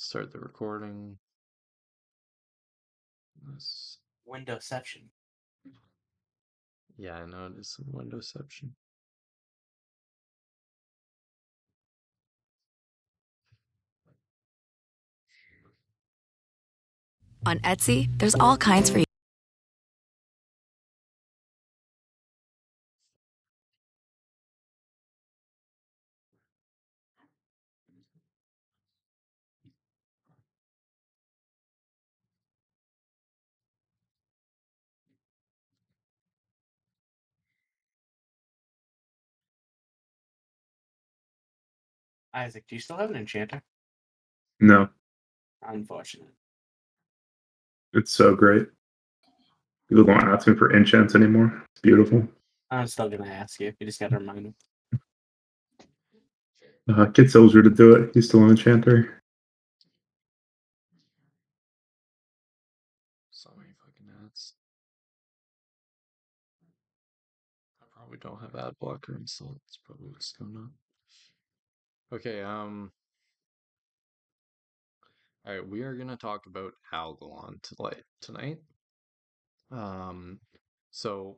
Start the recording. This. Windowception. Yeah, I know it is some windowception. On Etsy, there's all kinds for you. Isaac, do you still have an enchanter? No, Unfortunate. it's so great. People don't ask me for enchants anymore. It's beautiful. I'm still gonna ask you. You just gotta remind me. Get Soldier to do it. He's still an enchanter. So many fucking ads. I probably don't have ad blocker installed. That's probably what's going on. Okay, alright, we are gonna talk about Algalon tonight. So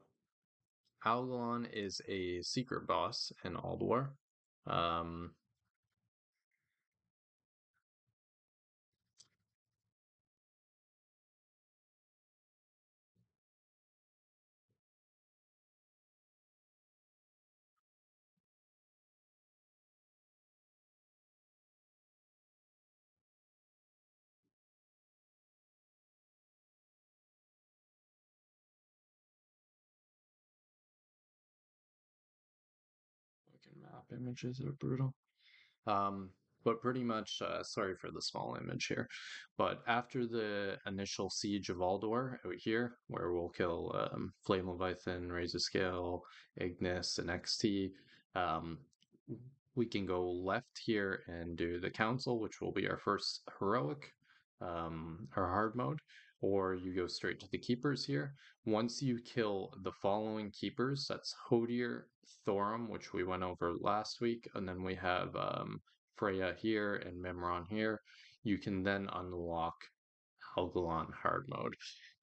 Algalon is a secret boss in Aldwar. Fucking map images are brutal. But pretty much, sorry for the small image here, but after the initial siege of Aldor out here, where we'll kill Flame Leviathan, Razor Scale, Ignis, and XT, um, we can go left here and do the Council, which will be our first heroic, our hard mode, or you go straight to the Keepers here. Once you kill the following Keepers, that's Hodier, Thorum, which we went over last week, and then we have Freya here and Mimron here, you can then unlock Algalon hard mode.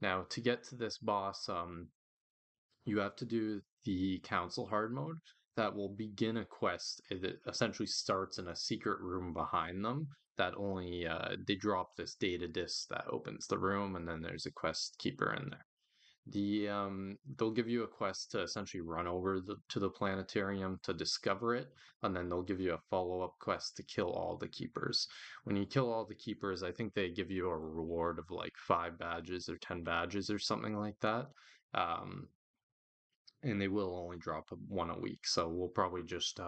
Now, to get to this boss, you have to do the Council hard mode. That will begin a quest. It essentially starts in a secret room behind them. That only they drop this data disc that opens the room, and then there's a quest keeper in there. They'll give you a quest to essentially run over to the planetarium to discover it, and then they'll give you a follow-up quest to kill all the keepers. When you kill all the keepers, I think they give you a reward of like 5 badges or 10 badges or something like that. And they will only drop one a week, so we'll probably just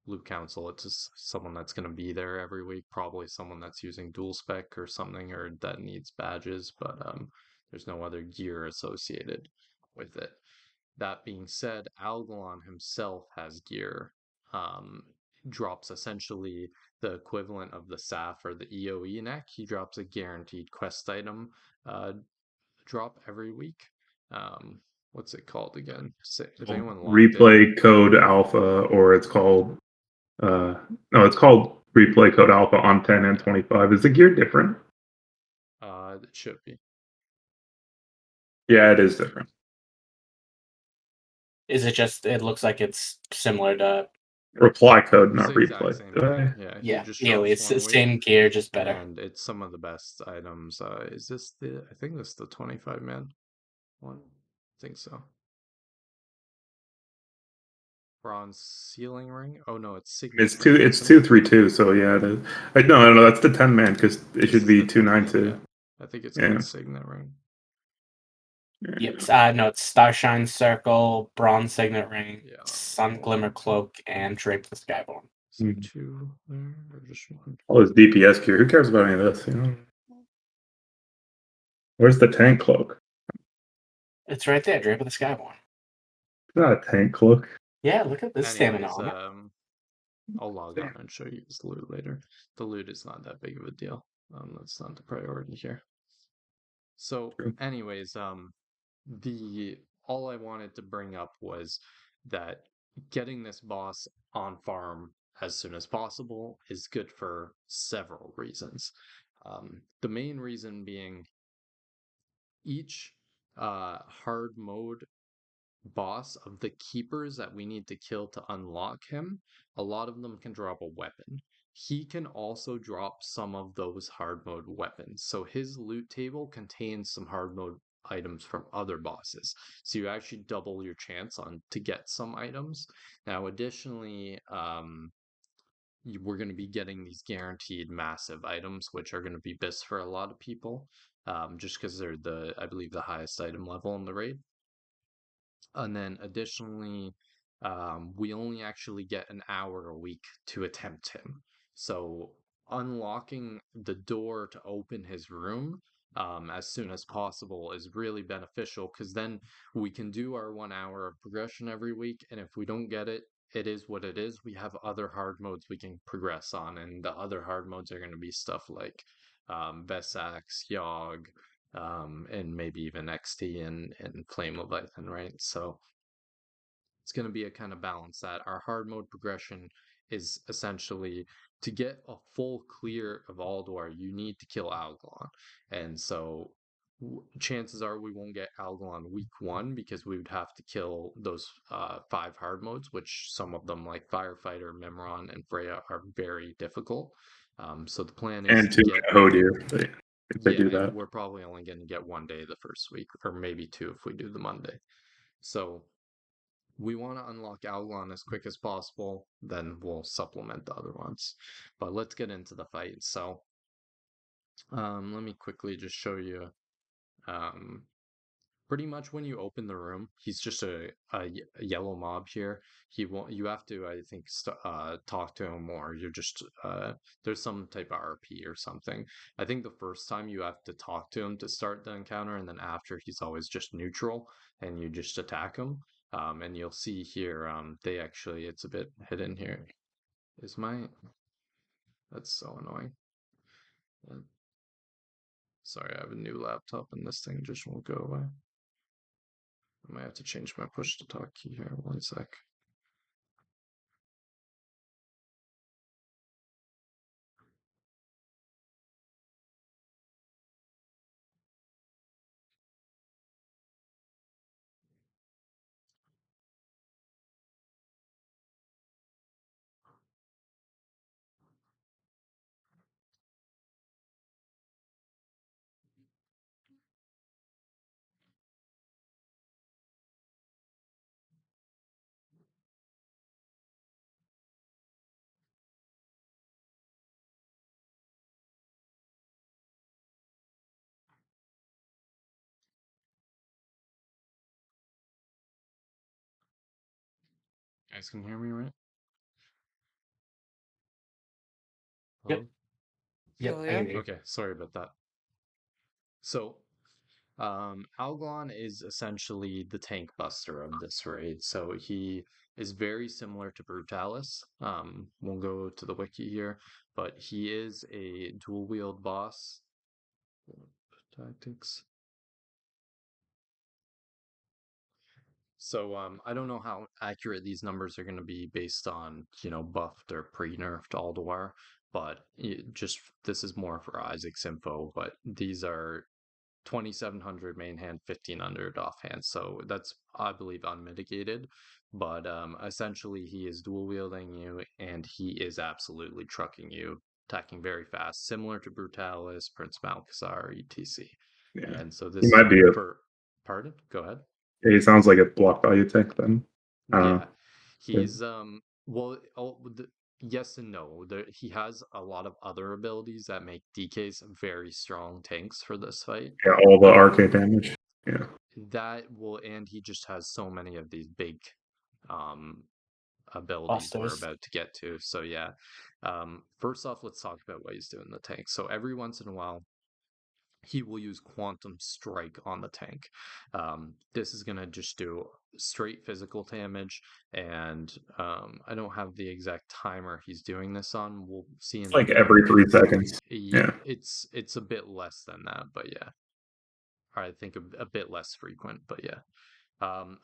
loot council it to someone that's going to be there every week, probably someone that's using dual spec or something, or that needs badges, but there's no other gear associated with it. That being said, Algalon himself has gear. Drops essentially the equivalent of the SAF or the EOE neck. He drops a guaranteed quest item drop every week. What's it called again? If anyone logged Replay Code Alpha, or it's called no, it's called Replay Code Alpha on 10 and 25. Is the gear different? It should be. Yeah, it is different. Is it just? It looks like it's similar to. Reply code, It's not the exact replay. same thing. Yeah, Yeah, just it's the one same week, gear, just better. and it's some of the best items. Is this the? I think this is the 25 man one. I think so. Bronze ceiling ring. Oh no, it's signet. It's two. It's 232. So yeah, it is. No. That's the 10 man because it should be 292. Yeah. I think it's Yeah. called signet ring. Yep. No, it's Starshine Circle, Bronze Signet Ring, Sun Glimmer Cloak, and Drape the Skyborn. Is there 2 there or just 1? All this DPS gear. Who cares about any of this? You know. Where's the tank cloak? It's right there, Drape of the Skyborn. It's not a tank cloak. Yeah, look at this stamina on it. I'll log on and show you this loot later. The loot is not that big of a deal. That's not the priority here. So, anyways, all I wanted to bring up was that getting this boss on farm as soon as possible is good for several reasons. The main reason being each hard mode boss of the keepers that we need to kill to unlock him, a lot of them can drop a weapon. He can also drop some of those hard mode weapons. So his loot table contains some hard mode items from other bosses. So you actually double your chance on to get some items. Now, additionally, we're going to be getting these guaranteed massive items, which are going to be best for a lot of people, just because they're I believe, the highest item level in the raid. And then additionally, we only actually get an hour a week to attempt him. So unlocking the door to open his room as soon as possible is really beneficial, because then we can do our 1 hour of progression every week. And if we don't get it, it is what it is. We have other hard modes we can progress on. And the other hard modes are going to be stuff like Vesax, Yogg, and maybe even XT and Flame Leviathan, right? So it's going to be a kind of balance that our hard mode progression is essentially to get a full clear of Alduar, you need to kill Algalon. And so chances are we won't get Algalon week 1 because we would have to kill those 5 hard modes, which some of them like Firefighter, Memron, and Freya are very difficult. So the plan is And to two get Hodir, if they yeah, do and that. we're probably only going to get 1 day the first week, or maybe 2 if we do the Monday. So we want to unlock Algalon as quick as possible, then we'll supplement the other ones. But let's get into the fight. So let me quickly just show you. Um, Pretty much when you open the room, he's just a yellow mob here. He won't. You have to, I think, talk to him, or you're just there's some type of RP or something. I think the first time you have to talk to him to start the encounter, and then after he's always just neutral, and you just attack him. And you'll see here, they actually, it's a bit hidden here. Is my That's so annoying. Uh, Sorry, I have a new laptop, and this thing just won't go away. I might have to change my push to talk key here. 1 sec. You guys can hear me, right? Yep. Hello? Yep. I can hear you. Okay, sorry about that. So, Algalon is essentially the tank buster of this raid. So he is very similar to Brutalis. We'll go to the wiki here, but he is a dual wield boss. Tactics. So I don't know how accurate these numbers are going to be based on, buffed or pre-nerfed Alduar, but this is more for Isaac's info, but these are 2,700 main hand, 1,500 offhand. So that's, I believe, unmitigated. But essentially, he is dual wielding you, and he is absolutely trucking you, attacking very fast, similar to Brutalis, Prince Malchazar, etc. Yeah. And so He this might be a. pardon? Go ahead. He sounds like a block value tank then. Yeah, Yeah. he's well, yes and no. He has a lot of other abilities that make DKs very strong tanks for this fight. Yeah, all the arcade Um, damage. Yeah. and he just has so many of these big um abilities we're Busters. about to get to. So yeah. First off, let's talk about what he's doing in the tank. So every once in a while, he will use Quantum Strike on the tank. This is going to just do straight physical damage, and I don't have the exact timer he's doing this on. We'll see It's in the like video. every 3 seconds. Yeah. It's a bit less than that, but yeah. Or I think a bit less frequent, but yeah.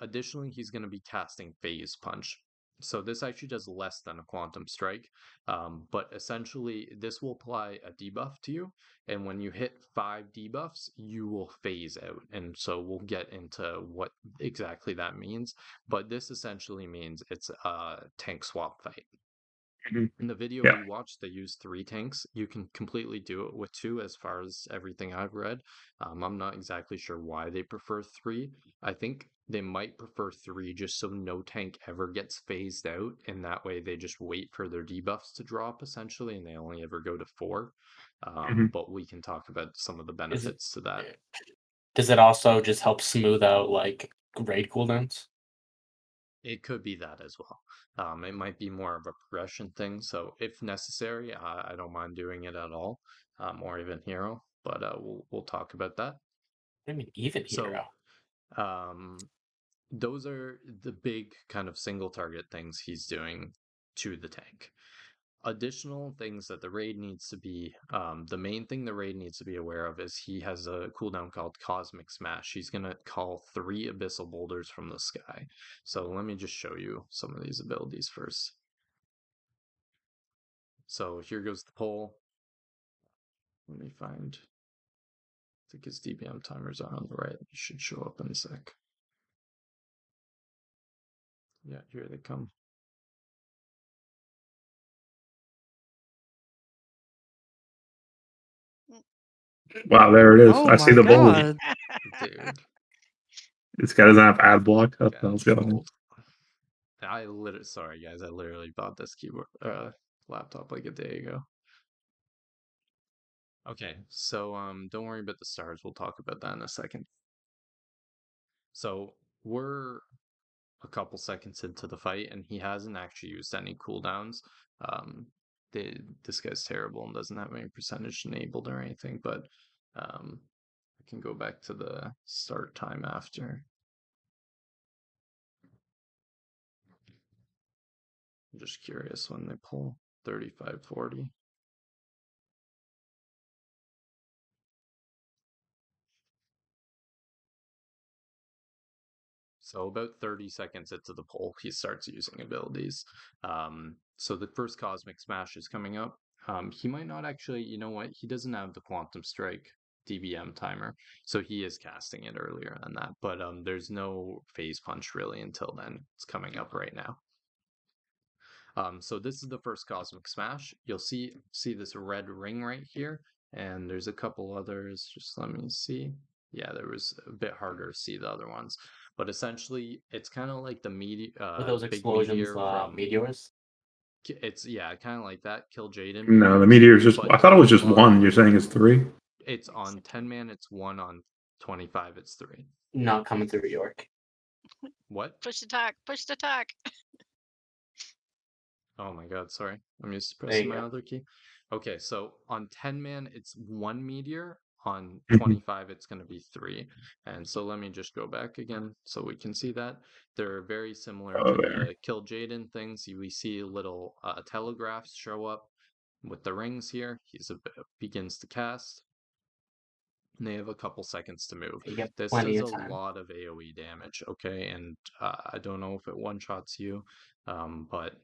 Additionally, he's going to be casting Phase Punch. So this actually does less than a Quantum Strike, but essentially this will apply a debuff to you, and when you hit 5 debuffs, you will phase out. And so we'll get into what exactly that means, but this essentially means it's a tank swap fight. In the video Yeah. we watched, they used 3 tanks. You can completely do it with 2 as far as everything I've read. I'm not exactly sure why they prefer 3. I think they might prefer 3 just so no tank ever gets phased out, and that way they just wait for their debuffs to drop essentially, and they only ever go to 4. But we can talk about some of the benefits to that. Does it also just help smooth out like raid cooldowns? It could be that as well. It might be more of a progression thing. So if necessary, I don't mind doing it at all, or even hero. But we'll talk about that. I mean, even So hero. those are the big kind of single target things he's doing to the tank. Additional things that the raid needs to be, the main thing the raid needs to be aware of is he has a cooldown called Cosmic Smash. He's going to call 3 Abyssal Boulders from the sky. So let me just show you some of these abilities first. So here goes the poll. Let me find, I think his DBM timers are on the right. It should show up in a sec. Yeah, here they come. Wow, there it is. Oh I see my the boulder. god. Dude, This guy doesn't have ad block. What the got hell's going on? trolled. Sorry guys, I literally bought this keyboard, laptop like a day ago. Okay, so don't worry about the stars. We'll talk about that in a second. So we're a couple seconds into the fight, and he hasn't actually used any cooldowns. This guy's terrible and doesn't have any percentage enabled or anything, but I can go back to the start time after. I'm just curious when they pull 3540. So about 30 seconds into the poll, he starts using abilities. So the first Cosmic Smash is coming up. He might not actually, you know what? He doesn't have the Quantum Strike DBM timer, so he is casting it earlier than that. But there's no phase punch really until then. It's coming up right now. So this is the first Cosmic Smash. You'll see this red ring right here, and there's a couple others. Just let me see. Yeah, there was a bit harder to see the other ones, but essentially it's kind of like the Are those big explosions meteor from. meteors? It's kind of like that. Kill Jaden No, the meteors, meteor is just. but I thought it was just one. You're saying it's 3? it's on 10 man. It's 1 on 25. It's 3. Not coming through York. What? Push attack. Push the attack. Oh my god, sorry. I'm used to There pressing you my go. other key. Okay, so on 10 man, it's 1 meteor. On Mhm. 25, it's going to be 3. And so let me just go back again so we can see that. They're very similar Oh, to there. the Kill Jaden things. We see little telegraphs show up with the rings here. Begins to cast. And they have a couple seconds to move. You get This plenty does of a time. lot of AoE damage, okay? And I don't know if it one-shots you, but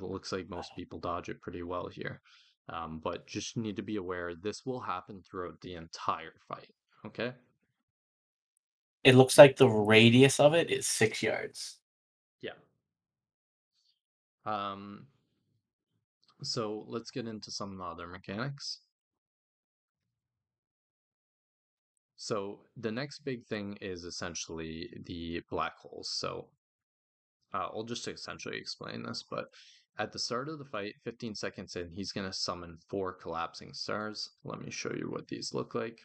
looks like most people dodge it pretty well here. But just need to be aware, this will happen throughout the entire fight, okay? It looks like the radius of it is 6 yards. Yeah. So let's get into some of the other mechanics. So the next big thing is essentially the black holes. So I'll just essentially explain this, but at the start of the fight, 15 seconds in, he's going to summon 4 collapsing stars. Let me show you what these look like.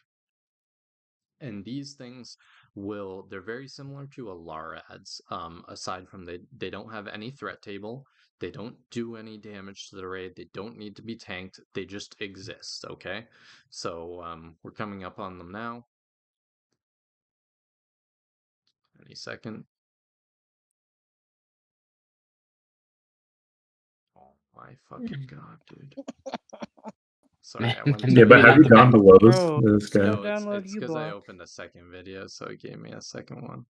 And these things they're very similar to Alarads, aside from they don't have any threat table, they don't do any damage to the raid, they don't need to be tanked, they just exist, okay? So we're coming up on them now. Any second. Oh my fucking god, dude. Sorry, I went Yeah, to. but have you gone to Lowe's? Bro, This guy. No, download it's because I uBlock. opened a second video, so it gave me a second one.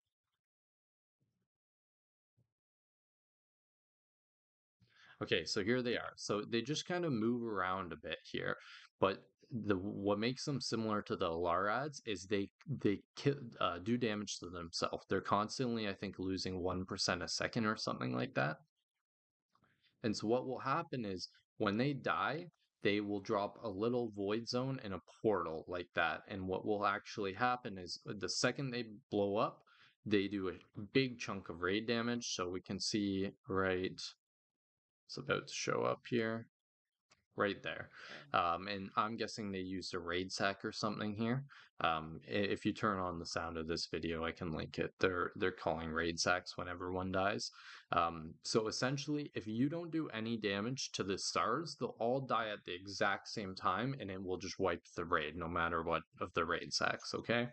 Okay, so here they are. So they just kind of move around a bit here, but what makes them similar to the Larads is they do damage to themselves. They're constantly, I think, losing 1% a second or something like that. And so what will happen is when they die, they will drop a little void zone in a portal like that. And what will actually happen is the second they blow up, they do a big chunk of raid damage. So we can see right, it's about to show up here right there. And I'm guessing they used a raid sack or something here. If you turn on the sound of this video, I can link it. They're calling raid sacks whenever one dies. So essentially, if you don't do any damage to the stars, they'll all die at the exact same time, and it will just wipe the raid, no matter what of the raid sacks. Okay.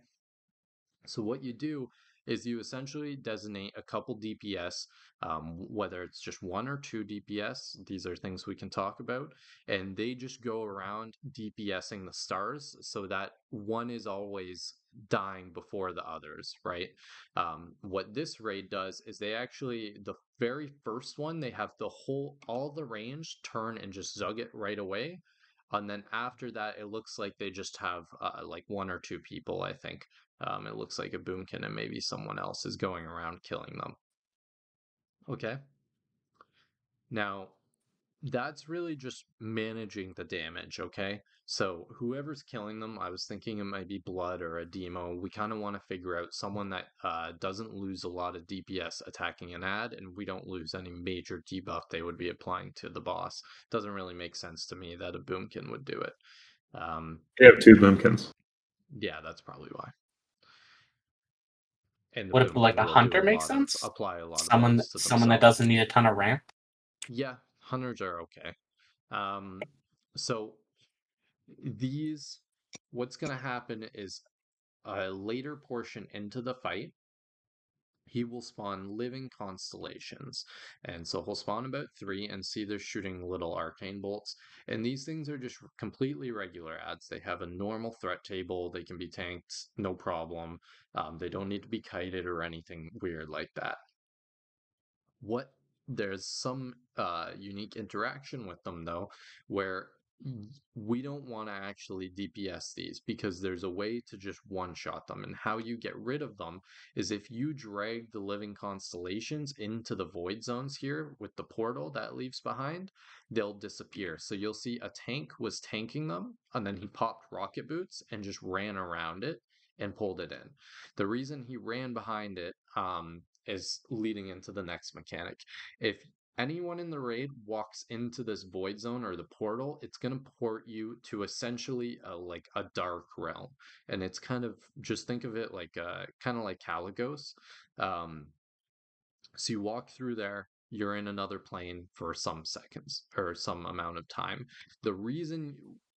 So what you do is you essentially designate a couple DPS, whether it's just 1 or 2 DPS. These are things we can talk about, and they just go around DPSing the stars so that one is always dying before the others, right? What this raid does is they actually, the very first one, they have all the range turn and just zug it right away. And then after that, it looks like they just have like 1 or 2 people, I think. It looks like a boomkin and maybe someone else is going around killing them. Okay. Now, that's really just managing the damage, okay? So whoever's killing them, I was thinking it might be Blood or a Demo. We kind of want to figure out someone that doesn't lose a lot of DPS attacking an ad, and we don't lose any major debuff they would be applying to the boss. Doesn't really make sense to me that a Boomkin would do it. You have 2 boomkins. Yeah, that's probably why. And the Would like Boomkin a will do hunter make sense? apply a lot of Someone buffs to someone that themselves. doesn't need a ton of ramp. Yeah, hunters are okay. So these, what's going to happen is a later portion into the fight, he will spawn living constellations. And so he'll spawn about 3 and see they're shooting little arcane bolts. And these things are just completely regular ads. They have a normal threat table. They can be tanked, no problem. They don't need to be kited or anything weird like that. There's some unique interaction with them though, where we don't want to actually DPS these because there's a way to just one-shot them. And how you get rid of them is if you drag the living constellations into the void zones here with the portal that leaves behind, they'll disappear. So you'll see a tank was tanking them, and then he popped rocket boots and just ran around it and pulled it in. The reason he ran behind it is leading into the next mechanic. If anyone in the raid walks into this void zone or the portal, it's going to port you to essentially like a dark realm. And it's kind of, just think of it like kind of like Caligos. So you walk through there, you're in another plane for some seconds or some amount of time. The reason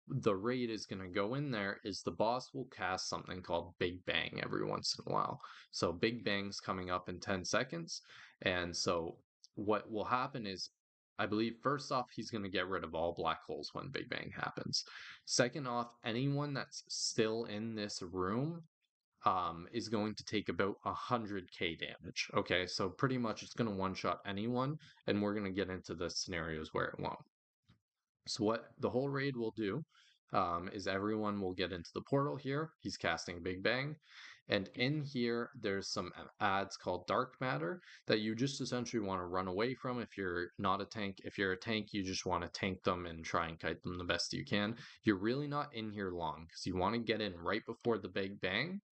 the raid is going to go in there is the boss will cast something called Big Bang every once in a while. So Big Bang's coming up in 10 seconds. And so what will happen is, I believe, first off, he's going to get rid of all black holes when Big Bang happens. Second off, anyone that's still in this room is going to take about 100k damage. Okay, so pretty much it's going to one-shot anyone, and we're going to get into the scenarios where it won't. So what the whole raid will do is everyone will get into the portal here. He's casting Big Bang. And in here, there's some ads called Dark Matter that you just essentially want to run away from if you're not a tank. If you're a tank, you just want to tank them and try and kite them the best you can. You're really not in here long because you want to get in right before the Big Bang.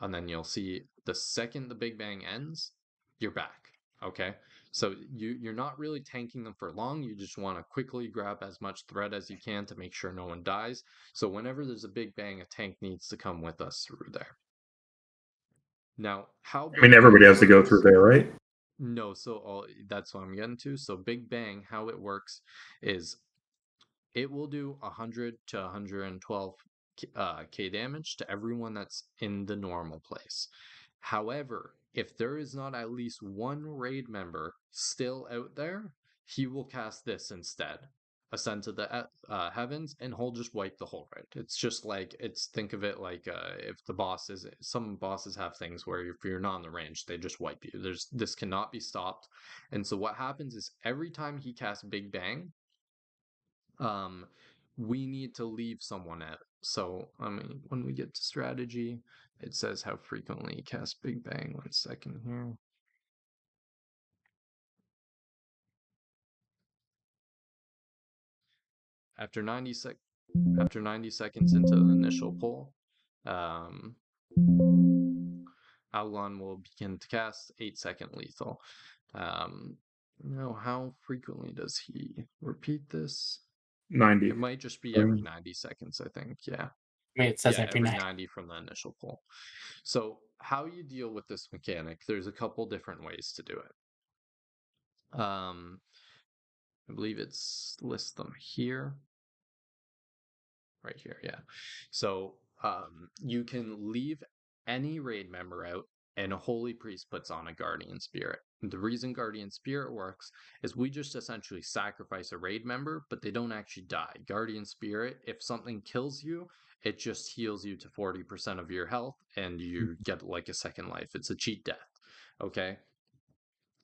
And then you'll see the second the Big Bang ends, you're back. Okay, so you're not really tanking them for long. You just want to quickly grab as much thread as you can to make sure no one dies. So whenever there's a Big Bang, a tank needs to come with us through there. Now, how I mean, Big everybody Bang has to go through works? there, right? No, that's what I'm getting to. So Big Bang, how it works is it will do 100 to 112 k damage to everyone that's in the normal place. However, if there is not at least one raid member still out there, he will cast this instead. ascend to the heavens, and he'll just wipe the whole round. It's just like, think of it like if the bosses, some bosses have things where if you're not in the range, they just wipe you. This cannot be stopped. And so what happens is every time he casts Big Bang, we need to leave someone out. So, I mean, when we get to strategy, it says how frequently he casts Big Bang. 1 second here. After 90 seconds into the initial pull, Algalon will begin to cast 8-second lethal. Now, how frequently does he repeat this? 90. It might just be every 90 seconds, I think. Yeah. I mean, it says Yeah, every every night. 90 from the initial pull. So, how you deal with this mechanic, there's a couple different ways to do it. I believe it's list them here. Right here, yeah. So, you can leave any raid member out, and a holy priest puts on a guardian spirit. And the reason guardian spirit works is we just essentially sacrifice a raid member, but they don't actually die. Guardian spirit, if something kills you, it just heals you to 40% of your health, and you get like a second life. It's a cheat death. Okay.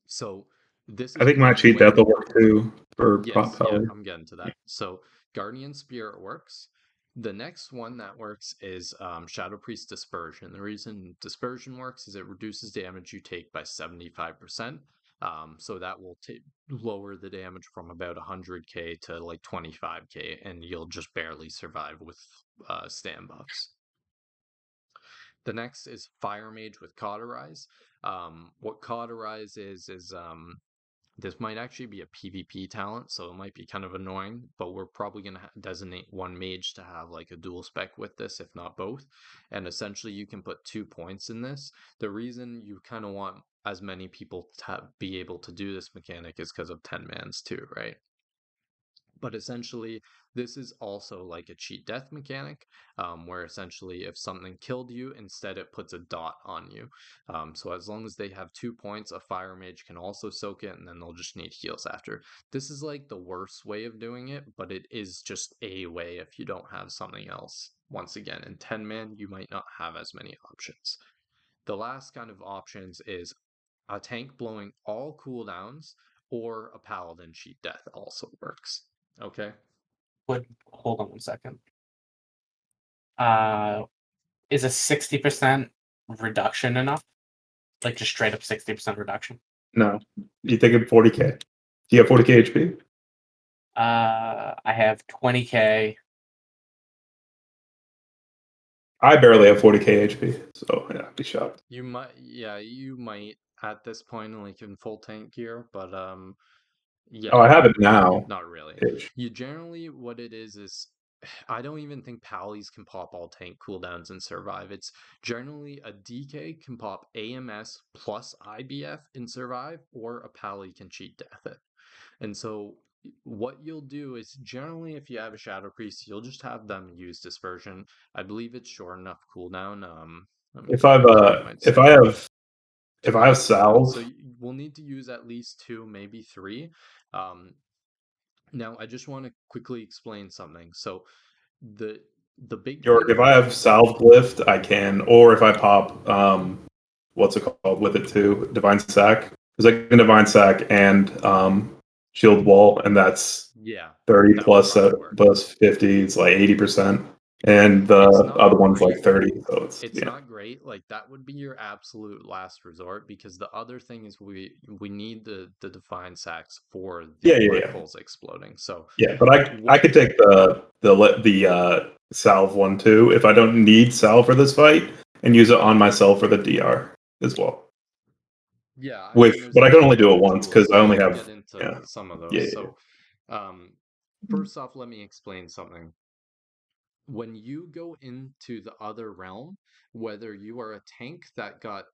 So this I is think my one cheat way. death will work too for pop Yes, yeah, power. I'm getting to that. So Guardian Spirit works. The next one that works is Shadow Priest Dispersion. The reason Dispersion works is it reduces damage you take by 75%. So that will lower the damage from about 100k to like 25k, and you'll just barely survive with stand buffs. The next is Fire Mage with Cauterize. What Cauterize is this might actually be a PvP talent, so it might be kind of annoying, but we're probably going to designate one mage to have like a dual spec with this, if not both. And essentially you can put 2 points in this. The reason you kind of want as many people to be able to do this mechanic is because of 10 mans too, right? But essentially, this is also like a cheat death mechanic, where essentially if something killed you, instead it puts a dot on you. So as long as they have 2 points, a fire mage can also soak it, and then they'll just need heals after. This is like the worst way of doing it, but it is just a way if you don't have something else. Once again, in 10 man, you might not have as many options. The last kind of options is a tank blowing all cooldowns, or a paladin cheat death also works. Okay. Hold on 1 second. Is a 60% reduction enough? Like just straight up 60% reduction? No, you thinking 40k? Do you have 40k HP? I have 20k. I barely have 40k HP, so yeah, I'd be shocked. You might at this point, like in full tank gear, but yeah, Oh, I have it now. not really. Ish. You generally, what it is I don't even think Pallies can pop all tank cooldowns and survive. It's generally a DK can pop AMS plus IBF and survive, or a Pally can cheat death it. And so what you'll do is generally, if you have a Shadow Priest, you'll just have them use Dispersion. I believe it's short enough cooldown. If I have salve, so we'll need to use at least 2, maybe 3. Now I just want to quickly explain something. So the big York, thing if I have salve glyphed, I can, or if I pop what's it called with it too, divine sack, because I can divine sack and shield wall, and that's yeah, 30 that would plus probably work. plus 50. It's like 80%, and the other one's like 30. So it's not great. Like that would be your absolute last resort, because the other thing is we need the defined sacks for the black holes exploding. So yeah, but I could take the salve one too if I don't need salve for this fight, and use it on myself for the DR as well. Yeah, I With mean, but I there's can only a do it couple once tools. because I only We'll have get into some of those. yeah. So, first off, let me explain something. When you go into the other realm, whether you are a tank that got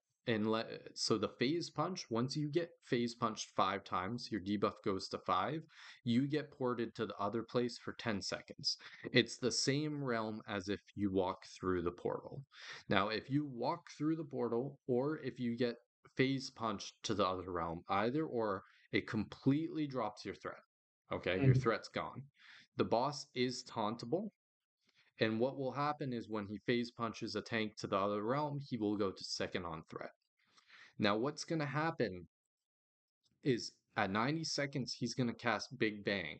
so the phase punch, once you get phase punched 5 times, your debuff goes to 5, you get ported to the other place for 10 seconds. It's the same realm as if you walk through the portal. Now, if you walk through the portal, or if you get phase punched to the other realm, either or, it completely drops your threat. Okay, your threat's gone. the boss is tauntable, and what will happen is when he phase punches a tank to the other realm, he will go to second on threat. Now, what's going to happen is at 90 seconds, he's going to cast Big Bang.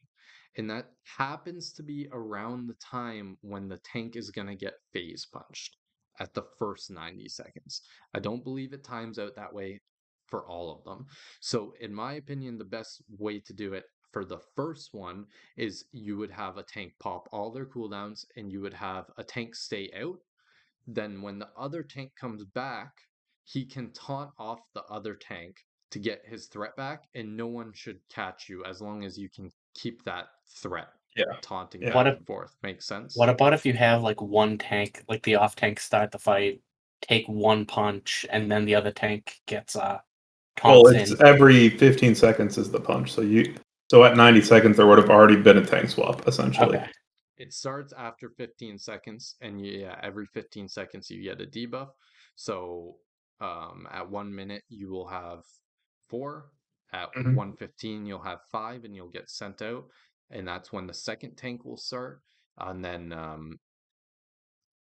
And that happens to be around the time when the tank is going to get phase punched at the first 90 seconds. I don't believe it times out that way for all of them. So, in my opinion, the best way to do it for the first one is you would have a tank pop all their cooldowns and you would have a tank stay out. Then, when the other tank comes back, he can taunt off the other tank to get his threat back, and no one should catch you as long as you can keep that threat Yeah. taunting Yeah. back What and forth. Makes sense? What about if you have like one tank, like the off tank start the fight, take one punch, and then the other tank gets Well, taunts it's in? every 15 seconds is the punch. So at 90 seconds there would have already been a tank swap essentially. Okay. It starts after 15 seconds, and yeah, every 15 seconds you get a debuff. So at 1 minute you will have 4. At Mhm. 1:15 you'll have 5, and you'll get sent out. And that's when the second tank will start. And then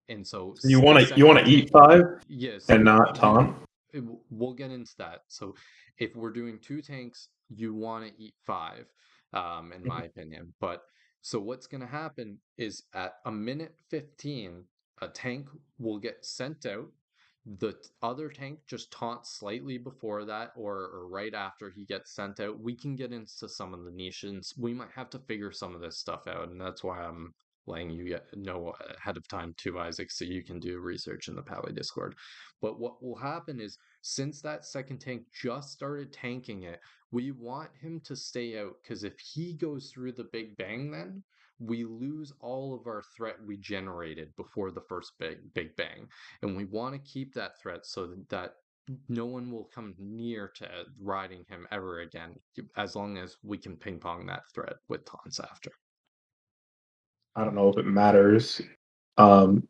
and so You the want second to eat tank, 5 yeah. and So not we taunt. we'll get into that. So if we're doing 2 tanks, you want to eat 5, in Mhm. my opinion. But so what's going to happen is at a minute 15, a tank will get sent out. The other tank just taunts slightly before that, or right after he gets sent out. We can get into some of the niches. We might have to figure some of this stuff out, and that's why I'm letting you know ahead of time too, Isaac, so you can do research in the Pally Discord. But what will happen is, since that second tank just started tanking it, we want him to stay out, because if he goes through the Big Bang, then we lose all of our threat we generated before the first Big Bang. And we want to keep that threat so that no one will come near to riding him ever again, as long as we can ping pong that threat with taunts after. I don't know if it matters. Um,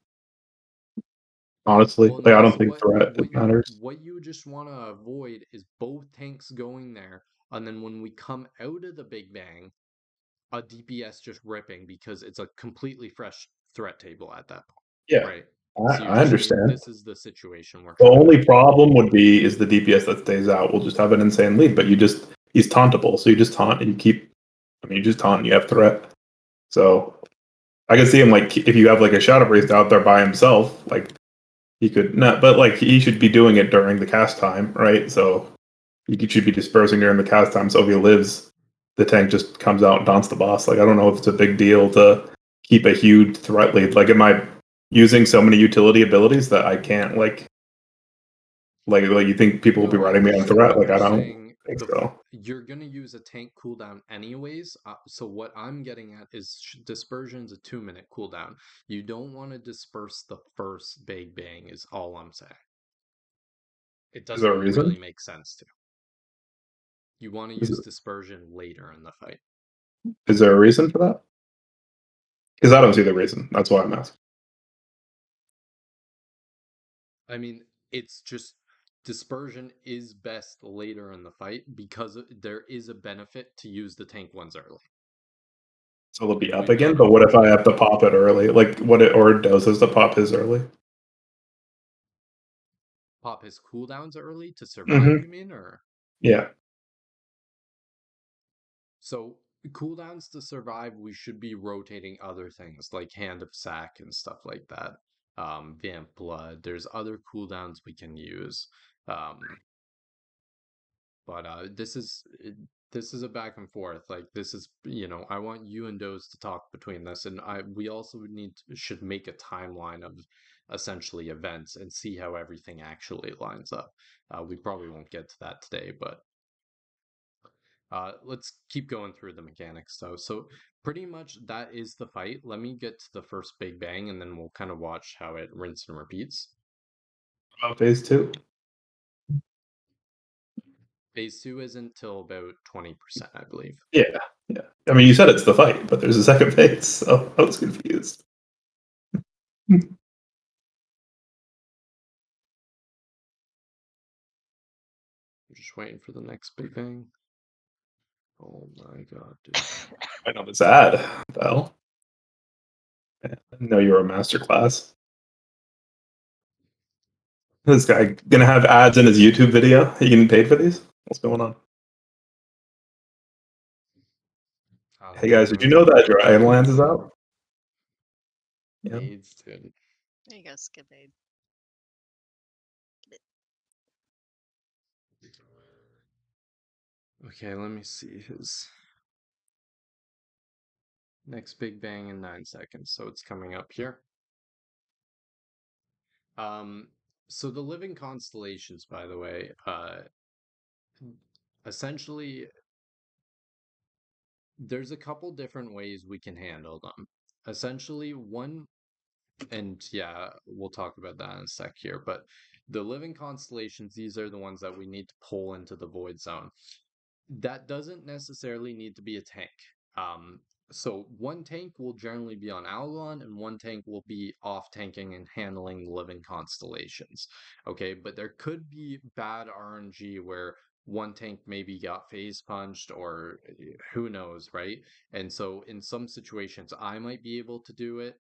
honestly, Well, like I no. don't So think threat matters. what you just want to avoid is both tanks going there, and then when we come out of the Big Bang, a DPS just ripping, because it's a completely fresh threat table at that point, Yeah, right? So you I just need, understand. this is the situation we're The trying to only avoid. problem would be is the DPS that stays out will just have an insane lead, but he's tauntable, so you just taunt and you keep. I mean, you just taunt and you have threat. So I can see him like if you have like a Shadow Priest out there by himself, like he could not, but like he should be doing it during the cast time, right? So should be dispersing during the cast time. So if he lives, the tank just comes out and taunts the boss. Like I don't know if it's a big deal to keep a huge threat lead. Like am I using so many utility abilities that I can't like you think people will be No, writing me on threat? I'm Like I just don't saying think so. you're gonna use a tank cooldown anyways. So what I'm getting at is dispersion's a 2-minute cooldown. You don't want to disperse the first Big Bang, is all I'm saying. It Is there a doesn't reason? really make sense to. You want to Is, use dispersion later in the fight. is there a reason for that? Because I don't see the reason. That's why I'm asking. I mean, it's just dispersion is best later in the fight because there is a benefit to use the tank ones early. So they'll be up We've again. got a But what if I yeah. have to pop it early? Like what it or does is to pop his early. Pop his cooldowns early to survive, Mm-hmm. you mean, or? Yeah. So cooldowns to survive, we should be rotating other things like Hand of Sack and stuff like that. Vamp Blood. There's other cooldowns we can use. Um, but this is a back and forth. Like this is, I want you and Doze to talk between this, and we also should make a timeline of essentially events and see how everything actually lines up. We probably won't get to that today, but let's keep going through the mechanics though. So pretty much that is the fight. Let me get to the first Big Bang, and then we'll kind of watch how it rinse and repeats. Phase 2. Phase 2 isn't till about 20%, I believe. Yeah. Yeah. I mean, you said it's the fight, but there's a second phase, so I was confused. I'm just waiting for the next Big Bang. Oh my god, dude. I know this ad, Bell. I didn't know you were a masterclass. This guy gonna have ads in his YouTube video? He getting paid for these? What's going on? Hey guys, did you know that Dragonlance is out? Yeah. AIDS, dude. There you go, Skip Aid. Okay, let me see his next big bang in 9 seconds. So it's coming up here. So the living constellations, by the way, essentially there's a couple different ways we can handle them. Essentially, one, and yeah, we'll talk about that in a sec here, but the living constellations, these are the ones that we need to pull into the void zone. That doesn't necessarily need to be a tank. Um, so one tank will generally be on Algalon, and one tank will be off tanking and handling living constellations. Okay, but there could be bad RNG where one tank maybe got phase punched or who knows, right? And so in some situations, I might be able to do it.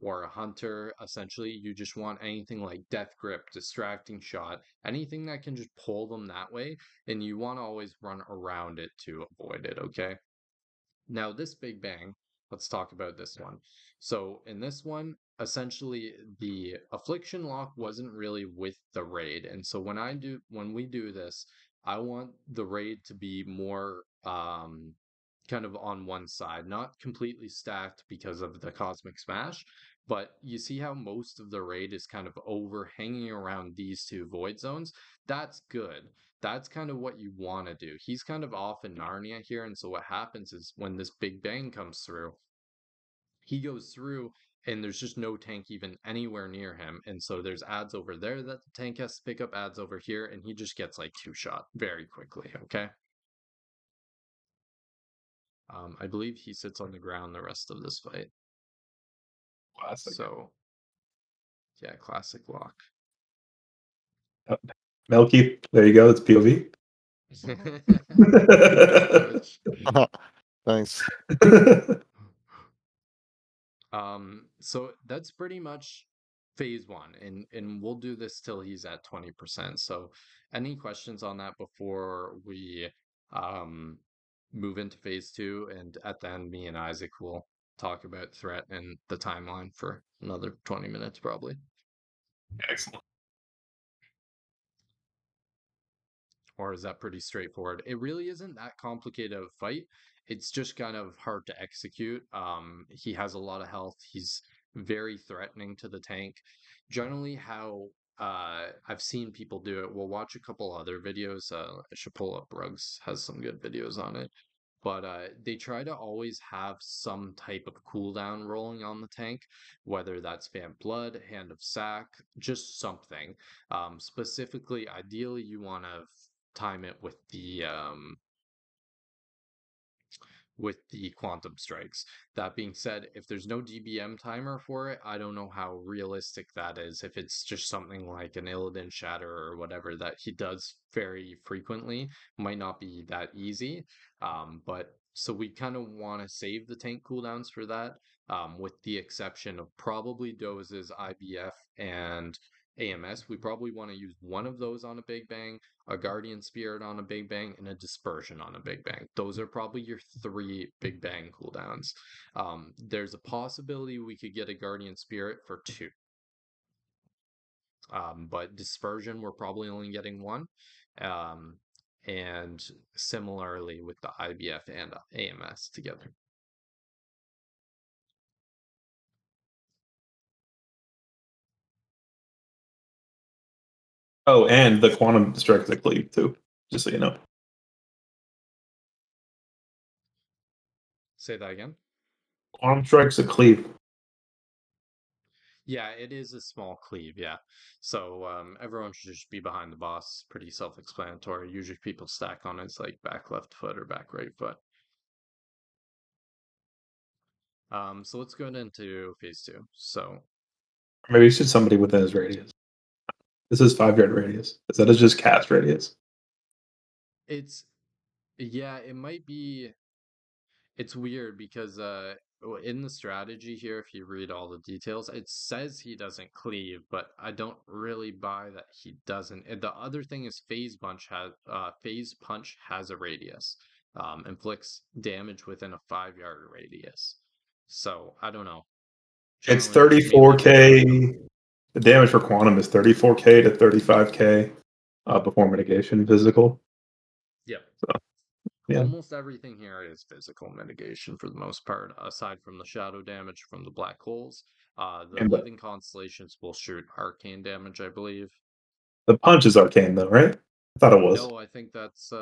Or a hunter, essentially, you just want anything like death grip, distracting shot, anything that can just pull them that way, and you want to always run around it to avoid it, okay? Now, this big bang, let's talk about this one. So, in this one, essentially, the affliction lock wasn't really with the raid, and so when we do this, I want the raid to be more kind of on one side, not completely stacked because of the cosmic smash, but you see how most of the raid is kind of overhanging around these two void zones? That's good. That's kind of what you want to do. He's kind of off in Narnia here, and so what happens is when this big bang comes through, he goes through and there's just no tank even anywhere near him, and so there's ads over there that the tank has to pick up, ads over here, and he just gets like two-shot very quickly, okay? I believe he sits on the ground the rest of this fight. Classic. So, yeah, classic lock. Melky, there you go. It's POV. Thanks. So that's pretty much phase one, and we'll do this till he's at 20%. So any questions on that before we move into phase two? And at the end, me and Isaac will talk about threat and the timeline for another 20 minutes probably. Excellent. Or is that pretty straightforward? It really isn't that complicated of a fight. It's just kind of hard to execute. He has a lot of health. He's very threatening to the tank. Generally, how I've seen people do it. We'll watch a couple other videos. I should pull up Rugs, has some good videos on it. But they try to always have some type of cooldown rolling on the tank, whether that's Vamp Blood, Hand of Sack, just something. Specifically, ideally, you want to time it with the quantum strikes. That being said, if there's no DBM timer for it, I don't know how realistic that is. If it's just something like an Illidan Shatter or whatever that he does very frequently, might not be that easy. But so we kind of want to save the tank cooldowns for that, with the exception of probably Doze's IBF and AMS. We probably want to use one of those on a Big Bang, a Guardian Spirit on a Big Bang, and a Dispersion on a Big Bang. Those are probably your 3 Big Bang cooldowns. There's a possibility we could get a Guardian Spirit for 2. But Dispersion, we're probably only getting 1. And similarly with the IBF and AMS together. Oh, and the quantum strikes that cleave too, just so you know. Say that again. Quantum strikes a cleave. Yeah, it is a small cleave, yeah. So everyone should just be behind the boss. Pretty self-explanatory. Usually people stack on its like back left foot or back right foot. So let's go into phase 2. So Maybe it's just somebody within his radius. This is 5-yard radius. Is that just cast radius? it's Yeah, it might be. It's weird because in the strategy here, if you read all the details, it says he doesn't cleave, but I don't really buy that he doesn't. And the other thing is phase punch has a radius. Inflicts damage within a 5-yard radius. So I don't know. It's Challenge mainly for 34k. The damage for quantum is 34k to 35k before mitigation physical. Yep. So, yeah. Almost everything here is physical mitigation for the most part, aside from the shadow damage from the black holes. The And living constellations will shoot arcane damage, I believe. the punch is arcane though, right? I thought it was. No, I think that's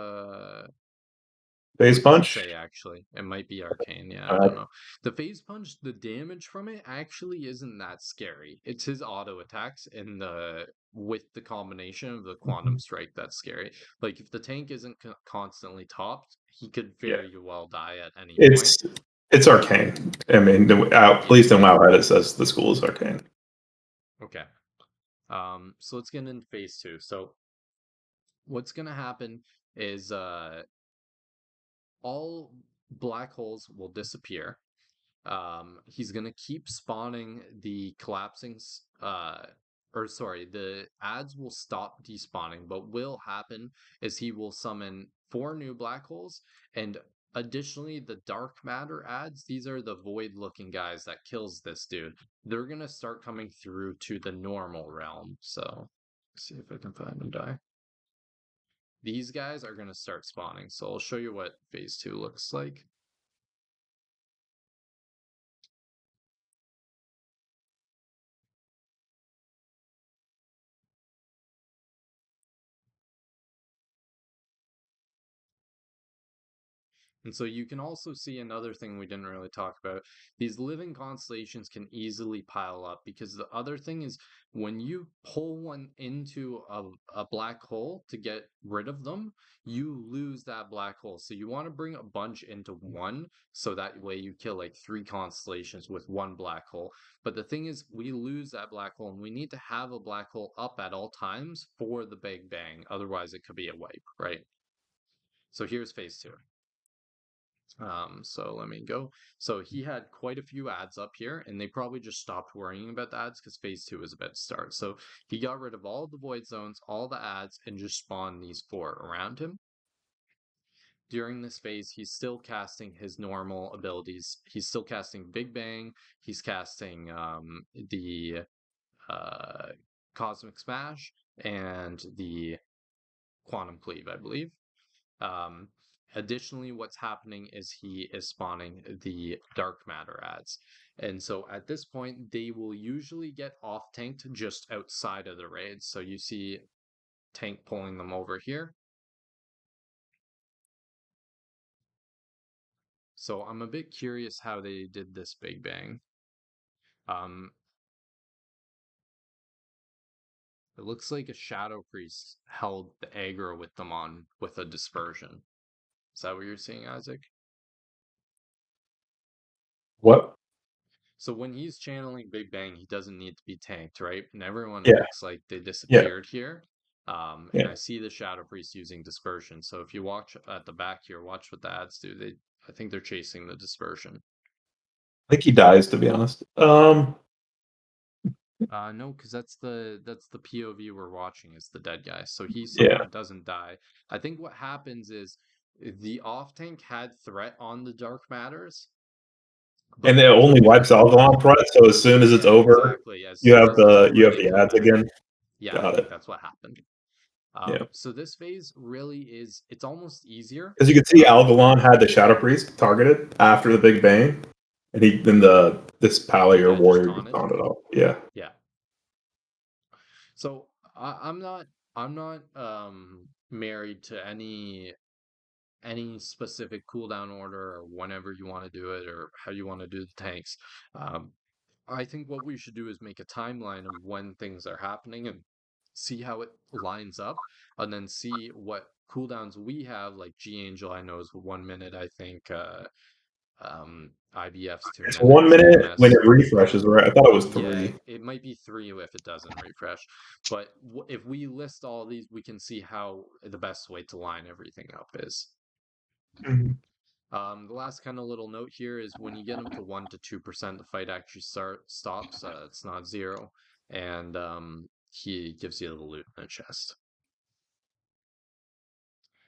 Phase hard to punch? say actually. It might be arcane, yeah, I Uh, don't know. The phase punch, the damage from it actually isn't that scary. It's his auto attacks and the with the combination of the quantum strike that's scary. Like if the tank isn't constantly topped, he could yeah. very well die at any point. It's arcane. I mean, at Yeah. least in WoWhead it says the school is arcane. Okay. So let's get into phase 2. So what's gonna happen is all black holes will disappear. He's gonna keep spawning the the ads will stop despawning, but will happen is he will summon 4 new black holes, and additionally the dark matter ads, these are the void looking guys that kills this dude. They're gonna start coming through to the normal realm. So let's see if I can find them die. These guys are gonna start spawning. So I'll show you what phase 2 looks like. And so you can also see another thing we didn't really talk about. These living constellations can easily pile up because the other thing is when you pull one into a black hole to get rid of them, you lose that black hole. So you want to bring a bunch into one so that way you kill like 3 constellations with one black hole. But the thing is, we lose that black hole and we need to have a black hole up at all times for the Big Bang. Otherwise, it could be a wipe, right? So here's phase 2. So let me go. So he had quite a few ads up here, and they probably just stopped worrying about the ads because phase 2 is about to start. So he got rid of all the void zones, all the ads, and just spawned these 4 around him. During this phase, he's still casting his normal abilities. He's still casting Big Bang. He's casting the Cosmic Smash and the Quantum Cleave, I believe. Um, Additionally, what's happening is he is spawning the dark matter ads. And so at this point, they will usually get off tanked just outside of the raids. So you see tank pulling them over here. So I'm a bit curious how they did this Big Bang. It looks like a Shadow Priest held the aggro with them on with a dispersion. Is that what you're seeing, Isaac? What? So when he's channeling Big Bang, he doesn't need to be tanked, right? And everyone Yeah. looks like they Yeah. disappeared here. And Yeah. I see the Shadow Priest using dispersion. So if you watch at the back here, watch what the ads do. I think they're chasing the dispersion. I think he dies, to be honest. No, because that's the POV we're watching is the dead guy. So he Yeah. somehow doesn't die. I think what happens is the off tank had threat on the dark matters, And but it only it wipes was Algalon threat, so as soon as it's over, exactly. As you soon have as it's over, they the pull ads them in. again. Yeah, I Got think it. that's what happened. Yeah. So this phase really is, it's almost easier. Because you can see Algalon had the Shadow Priest targeted after the Big Bang, and this Pally or Yeah, just Warrior just taunted. taunted off. Yeah. Yeah. So I'm not married to any specific cooldown order or whenever you want to do it or how you want to do the tanks. Um, I think what we should do is make a timeline of when things are happening and see how it lines up, and then see what cooldowns we have. Like G Angel, I know is 1 minute. I think IBF's It's 2 minutes. 1 minute when EMS, it refreshes, right? I thought it was yeah, 3. it might be 3 if it doesn't refresh. But if we list all these, we can see how the best way to line everything up is. Mhm. The last kind of little note here is when you get him to 1 to 2%, the fight actually stops. It's not 0, and he gives you the loot in the chest.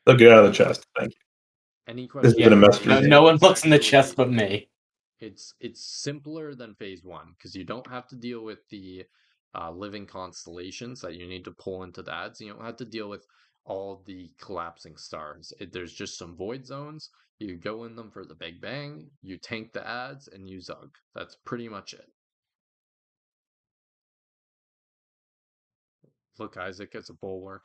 So get out of the chest. Thank you. Any This has questions been a on mess for phase me. No two? one It's looks in the actually chest but me. it's simpler than phase one because you don't have to deal with the living constellations that you need to pull into the ads. You don't have to deal with all the collapsing stars. There's just some void zones. You go in them for the Big Bang, you tank the ads, and you Zug. That's pretty much it. Look, Isaac, it's a bulwark.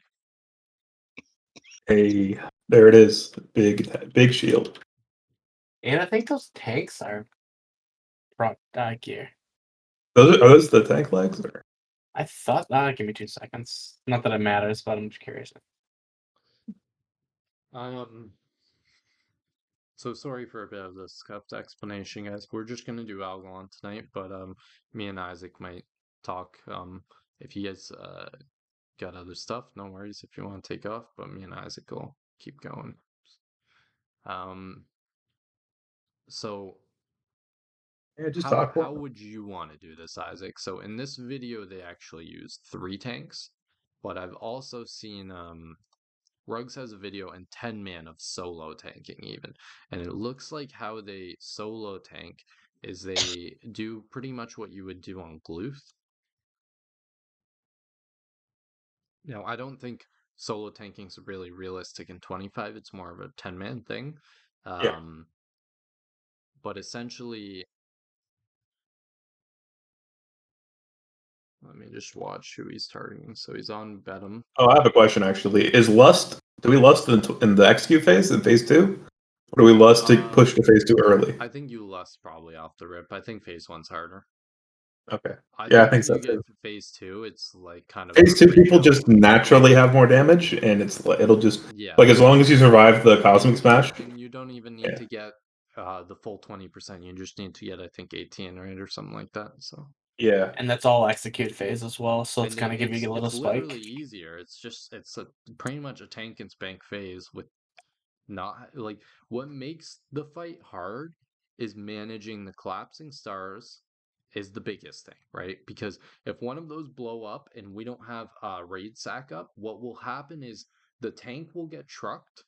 Hey, there it is. Big shield. And I think those tanks are brought gear. Are those the tank legs? Or? I thought give me 2 seconds. Not that it matters, but I'm just curious. So sorry for a bit of this scuffed explanation, guys. We're just gonna do Algalon tonight, but me and Isaac might talk. If you guys got other stuff, no worries if you want to take off, but me and Isaac will keep going. So Yeah, just how talk. would you want to do this, Isaac? So in this video, they actually used 3 tanks, but I've also seen Rugs has a video and 10 man of solo tanking even, and it looks like how they solo tank is they do pretty much what you would do on Gluth. Now, I don't think solo tanking is really realistic in 25. It's more of a 10 man thing. Yeah. But essentially, let me just watch who he's targeting. So he's on Bedham. Oh, I have a question actually. Is Lust? Do we Lust in the execute phase in phase 2? Or do we Lust to push to phase 2 early? I think you lust probably off the rip. I think phase 1's harder. Okay. I Yeah, I think think when so you get too. phase 2, it's like kind of Phase a 2 people ratio. just naturally have more damage, and it'll just Yeah. like as long as you survive the Cosmic Smash. And you don't even need to get the full 20%. You just need to get, I think, 18, right, or something like that. So Yeah. And that's all execute phase as well, so it's and gonna give you a little it's literally spike. easier. It's pretty much a tank and spank phase with not like what makes the fight hard is managing the collapsing stars is the biggest thing, right? Because if one of those blow up and we don't have raid sack up, what will happen is the tank will get trucked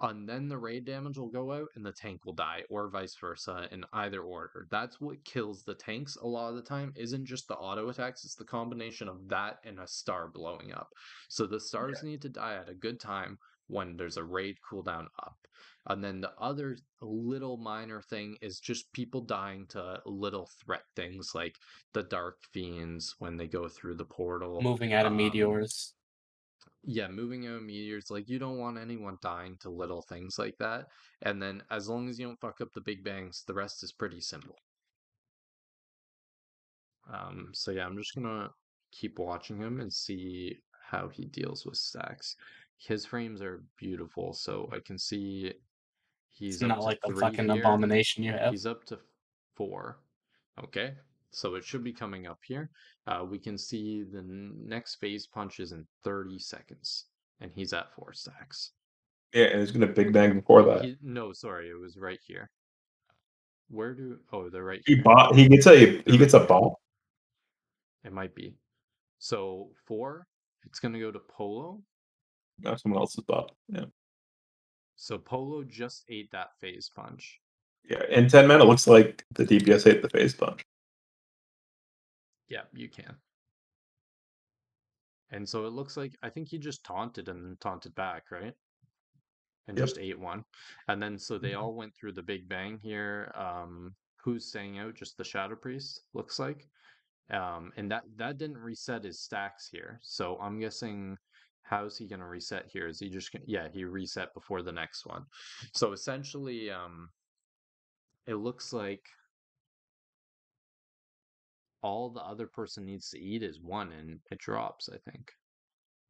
and then the raid damage will go out and the tank will die, or vice versa, in either order. That's what kills the tanks a lot of the time, isn't just the auto attacks, it's the combination of that and a star blowing up. So the stars need to die at a good time when there's a raid cooldown up. And then the other little minor thing is just people dying to little threat things like the Dark Fiends when they go through the portal. Moving out of meteors. Yeah, moving out meteors, like you don't want anyone dying to little things like that. And then as long as you don't fuck up the big bangs, the rest is pretty simple. So yeah, I'm just gonna keep watching him and see how he deals with stacks. His frames are beautiful, so I can see It's he's up not to like the 3 fucking here. abomination you have. He's up to 4. Okay, so it should be coming up here. We can see the next phase punch is in 30 seconds, and he's at 4 stacks. Yeah, and he's gonna Big Bang before Oh, that. no, sorry, it was right here. Where do? Oh, they're right He here. bought. He They're gets right a here. bot. It might be. So 4, it's gonna go to Polo. No, someone else's bot. Yeah. So Polo just ate that phase punch. Yeah. In 10 men, it looks like the DPS ate the phase punch. Yeah, you can. And so it looks like I think he just taunted and taunted back, right? And Yep. just ate one. And then so they all went through the Big Bang here. Who's staying out? Just the Shadow Priest, looks like. And that didn't reset his stacks here. So I'm guessing how's he gonna reset here? Is he just gonna, yeah, he reset before the next one. So essentially, it looks like all the other person needs to eat is 1 and it drops, I think.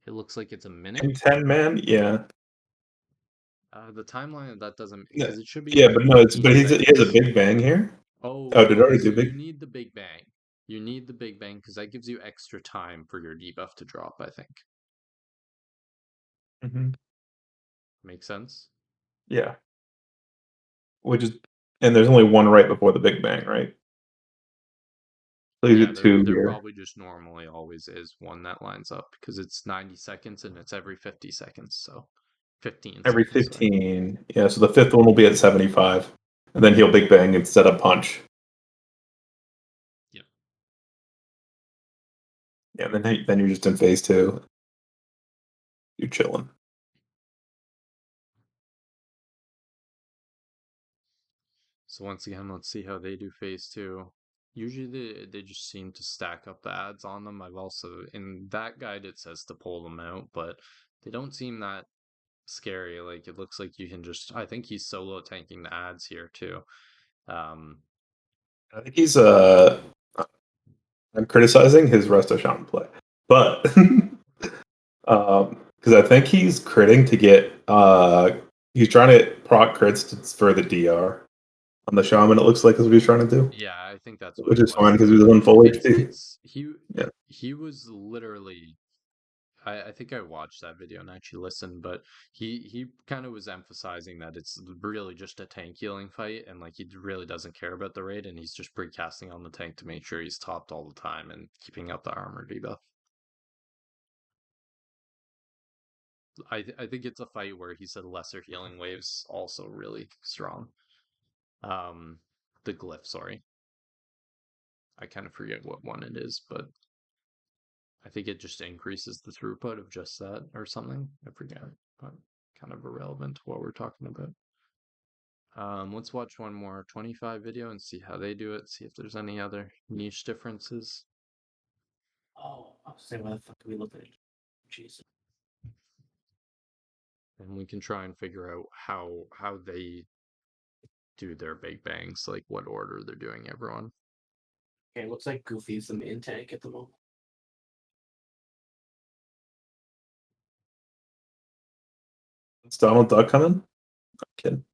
It looks like it's a minute. In 10 man, yeah. The timeline of that doesn't Yeah, because it should be yeah, but no, 15 he has a seconds. Big Bang here. Oh, Oh, did it okay. already So do you Big? need the Big Bang. You need the Big Bang because that gives you extra time for your debuff to drop, I think. Mm-hmm. Makes sense? Yeah. which is, and there's only one right before the Big Bang, right? So you Yeah, get two there here. probably just normally always is one that lines up because it's 90 seconds and it's every 50 seconds, so 15 Every seconds, sorry. 15. Yeah, so the fifth one will be at 75. And then he'll Big Bang instead of punch. Yep. Yeah, then you're just in phase two. You're chilling. So once again, let's see how they do phase two. Usually they just seem to stack up the ads on them. I've also, in that guide, it says to pull them out, but they don't seem that scary. Like it looks like you can just, I think he's solo tanking the ads here too. Um, I think he's I'm criticizing his resto shaman play. But because I think he's critting to get he's trying to proc crits for the DR on the shaman, it looks like is what he's trying to do. yeah, I think that's what Which it is was. fine because he was on full HP. It's Yeah. he was literally I think I watched that video and actually listened, but he kind of was emphasizing that it's really just a tank healing fight, and like he really doesn't care about the raid, and he's just precasting on the tank to make sure he's topped all the time and keeping up the armor debuff. I think it's a fight where he said lesser healing waves also really strong. The glyph, sorry, I kind of forget what one it is, but I think it just increases the throughput of just that or something. I forget, but kind of irrelevant to what we're talking about. Let's watch one more 25 video and see how they do it, see if there's any other niche differences. Oh, I was saying, why the fuck do we look at it? Jesus. And we can try and figure out how they do their big bangs, like what order they're doing everyone. Okay, looks like Goofy's the main tank at the moment. Is Donald Duck coming? I'm kidding.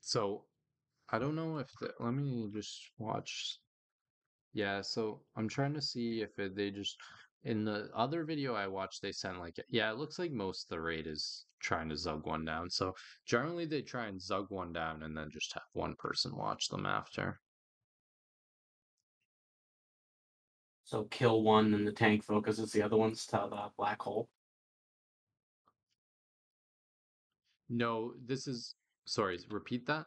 So I don't know if let me just watch. Yeah, so I'm trying to see if they just in the other video I watched they sent like yeah, it looks like most of the raid is trying to zug one down. So generally they try and zug one down and then just have one person watch them after. So kill one and the tank focuses the other ones to the black hole. No, this is sorry, repeat that.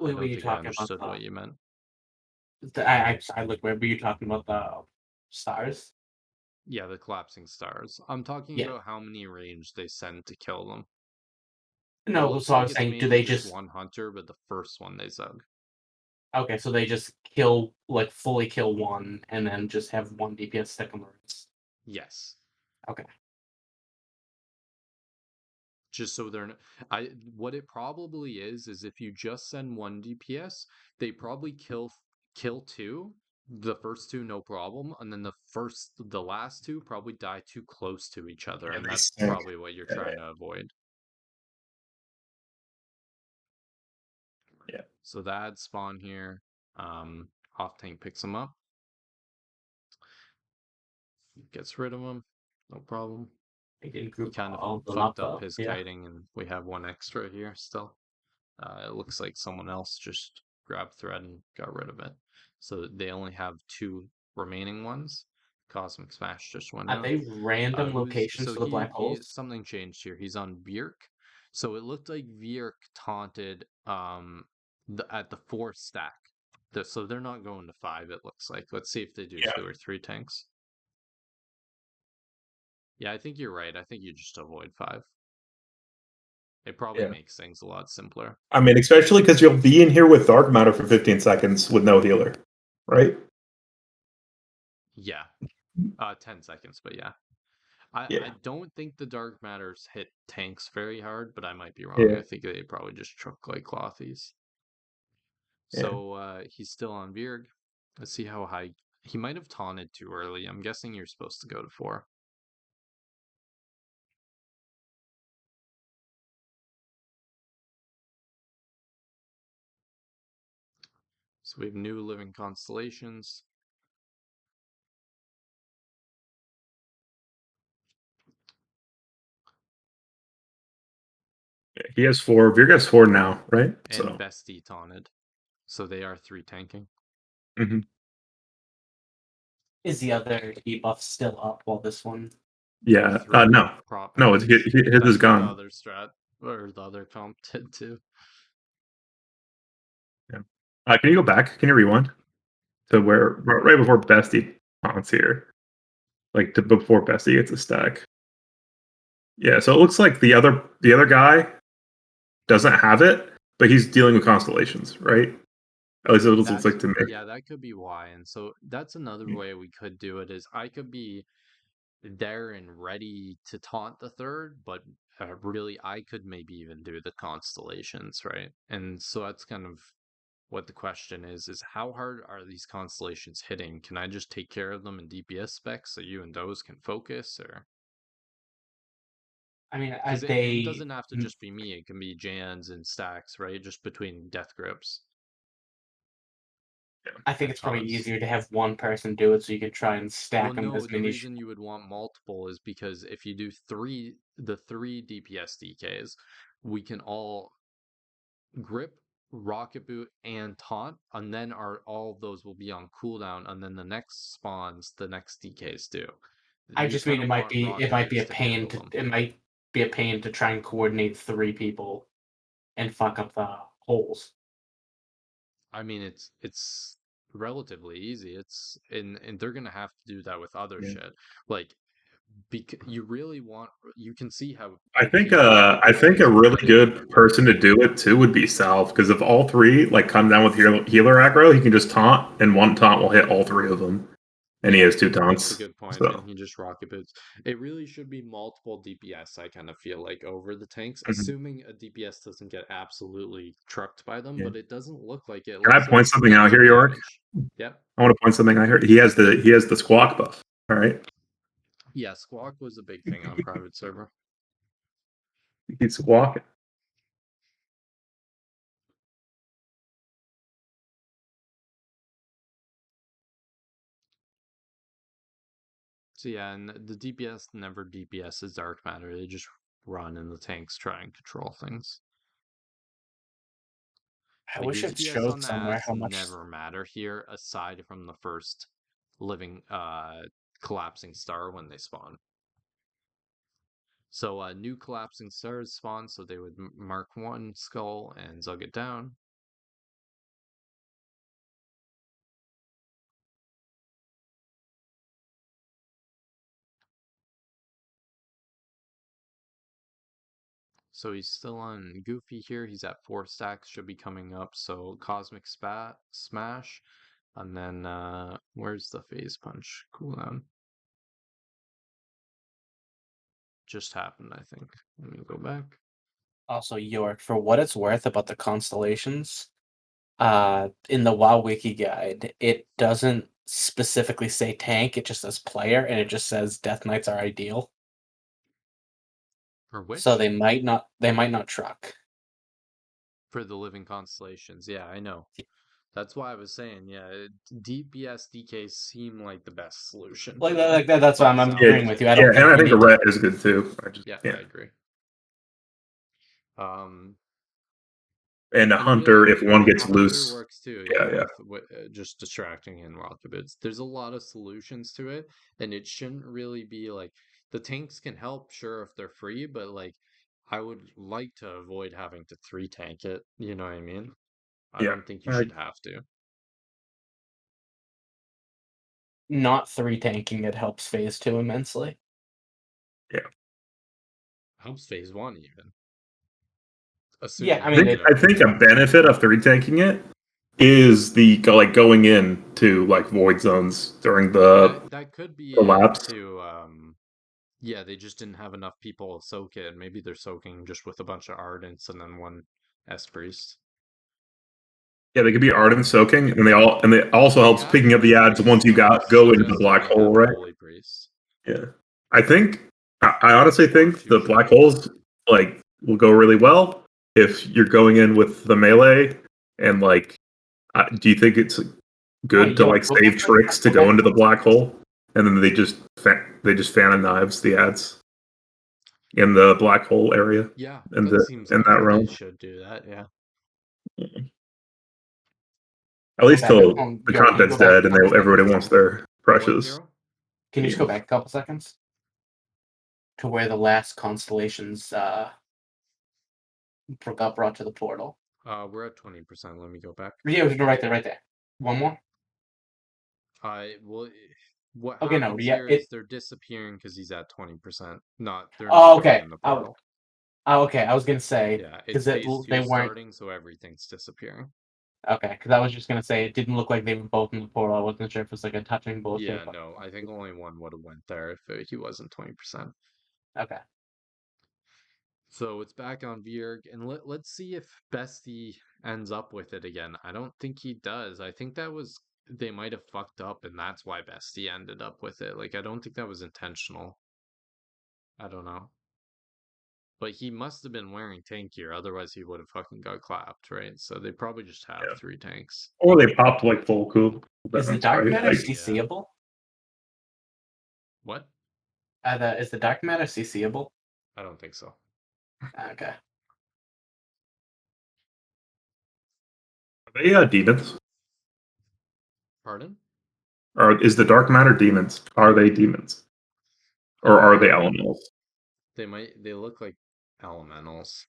I Wait, were don't you think I talking about understood what you meant. I look, where were you talking about the stars? Yeah, the collapsing stars. I'm talking Yeah. about how many range they send to kill them. It No, looks so I like was it's saying, do mainly they just just one hunter, but the first one they zug. okay? So they just kill, like, fully kill one, and then just have one DPS stick on the rest. Yes. Okay. Just so they're I what it probably is if you just send one DPS, they probably kill two, the first two no problem, and then the last two probably die too close to each other, Yeah, and they that's stink. probably what you're Yeah, trying to avoid. yeah. So the ads spawn here. Off tank picks them up, gets rid of them, no problem. They didn't He group kind of all of them up fucked up though. his Yeah. kiting, and we have one extra here still. It looks like someone else just grabbed thread and got rid of it. So they only have two remaining ones. Cosmic Smash just went Are out. they random Who's locations so for the black he holes? something changed here. He's on Bjerk. So it looked like Bjerk taunted at the fourth stack. So they're not going to five, it looks like. Let's see if they do Yeah. two or three tanks. Yeah, I think you're right. I think you just avoid five. It probably Yeah. makes things a lot simpler. I mean, especially because you'll be in here with Dark Matter for 15 seconds with no healer, right? Yeah. 10 seconds, but yeah. I Yeah. don't think the dark matters hit tanks very hard, but I might be wrong. Yeah. I think they probably just truck like clothies. Yeah. So he's still on Virg. Let's see how high he might have taunted too early. I'm guessing you're supposed to go to 4. we have new living constellations. He has 4. Virga has 4 now, right? And Bestie taunted. So they are 3 tanking. Mm-hmm. Is the other debuff still up while this one? Yeah. No. No, his is gone. The other strat, or the other comp did too. Yeah. Can you go back? Can you rewind to where right before Bestie taunts here, like to before Bestie gets a stack? Yeah. So it looks like the other guy doesn't have it, but he's dealing with constellations, right? At least it looks like to me. Yeah, that could be why. And so that's another way we could do it. Is I could be there and ready to taunt the third, but really I could maybe even do the constellations, right? And so that's kind of what the question is how hard are these constellations hitting? Can I just take care of them in DPS specs so you and those can focus? Or I mean, because it doesn't have to just be me, it can be Jans and stacks, right? Just between death grips. I think it's probably easier to have one person do it so you can try and stack them as many. The reason you would want multiple is because if you do the three DPS DKs, we can all grip, rocket boot, and taunt, and then all of those will be on cooldown, and then the next spawns the next DKs do. I just mean it might be a pain to try and coordinate 3 people and fuck up the holes. I mean, it's relatively easy. It's and they're gonna have to do that with other shit. Like, because you really want, you can see how I think a really good person to do it too would be Salve, because if all 3 like come down with healer aggro, he can just taunt, and one taunt will hit all 3 of them, and he has 2 taunts. That's a good point. So. And he just rocket boots. It really should be multiple DPS. I kind of feel like over the tanks, Mm-hmm. assuming a DPS doesn't get absolutely trucked by them, but it doesn't look like it. Can I point something out here, York? Yep. I want to point something out here. He has the squawk buff. All right. Yeah, squawk was a big thing on private server. He's squawking. So yeah, and the DPS never DPS is dark matter. They just run in the tanks, try and control things. I wish it showed somewhere how much never matter here, aside from the first living collapsing star when they spawn. So new collapsing stars spawn, so they would mark 1 skull and zug it down. So he's still on Goofy here. He's at 4 stacks, should be coming up. So Cosmic Smash, and then where's the Phase Punch cooldown? Just happened, I think. Let me go back. Also, York, for what it's worth about the constellations, in the WoW Wiki guide, it doesn't specifically say tank, it just says player, and it just says Death Knights are ideal. For which? So they might not truck. For the living constellations, yeah, I know. That's why I was saying, yeah, DPS DKs seem like the best solution. That's why I'm agreeing with you. I think a red is good too. I agree. And a hunter, if one gets loose, works too. Yeah. With just distracting and rocket boots. There's a lot of solutions to it, and it shouldn't really be like the tanks can help, sure, if they're free, but like I would like to avoid having to 3 tank it. You know what I mean? I don't think you should have to. Not 3 tanking it helps phase 2 immensely. Yeah. Helps phase 1 even. Yeah, I mean, I think a benefit of 3 tanking it is the going in to like void zones during the that could be collapse. Yeah, they just didn't have enough people soak it. Maybe they're soaking just with a bunch of Ardents and then 1 S-Priest. Yeah, they could be Ardent soaking, and it also helps picking up the ads once you go into the black hole, right? Holy Priest. Yeah, I honestly think the black holes will go really well if you're going in with the melee and Do you think it's good to York, like go save back, tricks to go go back. into the black hole, and then they just fan and knives the ads in the black hole area Yeah, in that seems that like they realm? should do that. Yeah. At Go least back. till the York, can you content's go back dead a and couple everybody seconds? wants their What, precious. Hero? Can you just go back a couple seconds to where the last constellations got brought to the portal? We're at 20%. Let me go back. Yeah, right there, right there. One more. Well, what Okay, no, happens yeah, here is they're disappearing because he's at 20%. They're not Oh, going okay. in the portal. Okay. I was gonna say Yeah, because it's phase they 2 weren't. starting, so everything's disappearing. Okay, because I was just gonna say it didn't look like they were both in the portal. I wasn't sure if it was like a touching bullshit. Yeah, no, I think only one would have went there if he wasn't 20%. Okay. So it's back on Vierg, and let's see if Bestie ends up with it again. I don't think he does. I think they might have fucked up, and that's why Bestie ended up with it. Like, I don't think that was intentional. I don't know. But he must have been wearing tank gear, otherwise he would have fucking got clapped, right? So they probably just have 3 tanks. Or they popped like full coup. Is the That's dark right. matter Like, CCable? What? Is the dark matter CCable? I don't think so. Okay. are they demons? Pardon? Or is the dark matter demons? Are they demons? Or are they elementals? They look like elementals,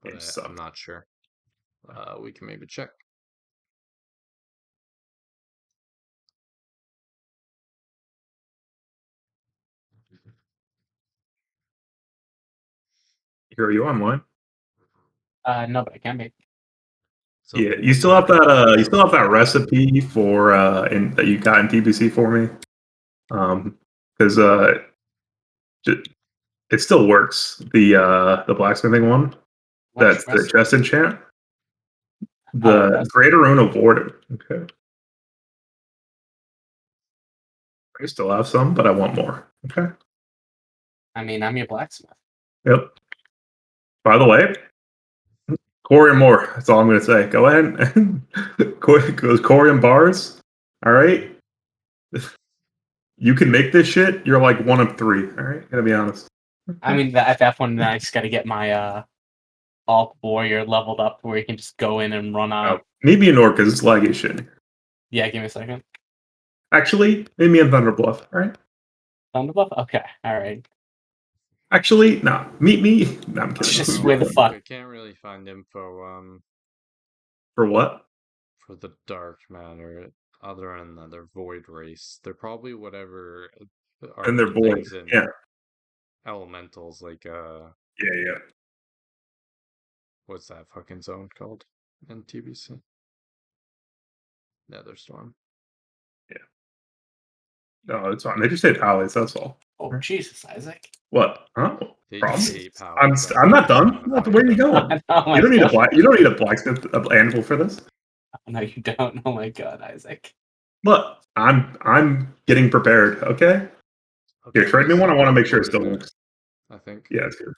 but They I'm suck. not sure. We can maybe check. Here, are you online? No, but it can be. So Yeah, you still have that. You still have that recipe for that you got in TBC for me. Because it still works. The blacksmithing one. That's the Recipe? chest enchant. Oh, The recipe. greater rune of warding. Okay. I still have some, but I want more. Okay. I mean, I'm your blacksmith. Yep. By the way, Corey and more. That's all I'm going to say. Go ahead and goes Corey and bars. All right. You can make this shit. You're like one of 3. All right. Gotta be honest. I mean, at that point, I just got to get my Alt Warrior leveled up where you can just go in and run Oh, out. maybe in Orc because it's laggy shit. Yeah, give me a second. Actually, maybe in Thunderbluff. All right. Thunderbuff? Okay, alright. Actually, no. Meet me. No, I'm I kidding. don't Just know. where the fuck. I can't really find info For what? for the dark matter other than their void race. They're probably whatever are And they're the void. things in Yeah. elementals like Yeah. what's that fucking zone called in TBC? Netherstorm. No, it's fine. They just hate allies. That's all. Oh, Jesus, Isaac. What? Huh? They Problem? just hate pallets. That's I'm why not they don't done. want to fight Where are you them. going? Oh my You don't need god. You don't need a blacksmith anvil for this. No, you don't. Oh my god, Isaac. Look, I'm getting prepared. Okay. Okay, Here, trade me this one. I want to make sure it looks still good, works. I think. Yeah, it's good.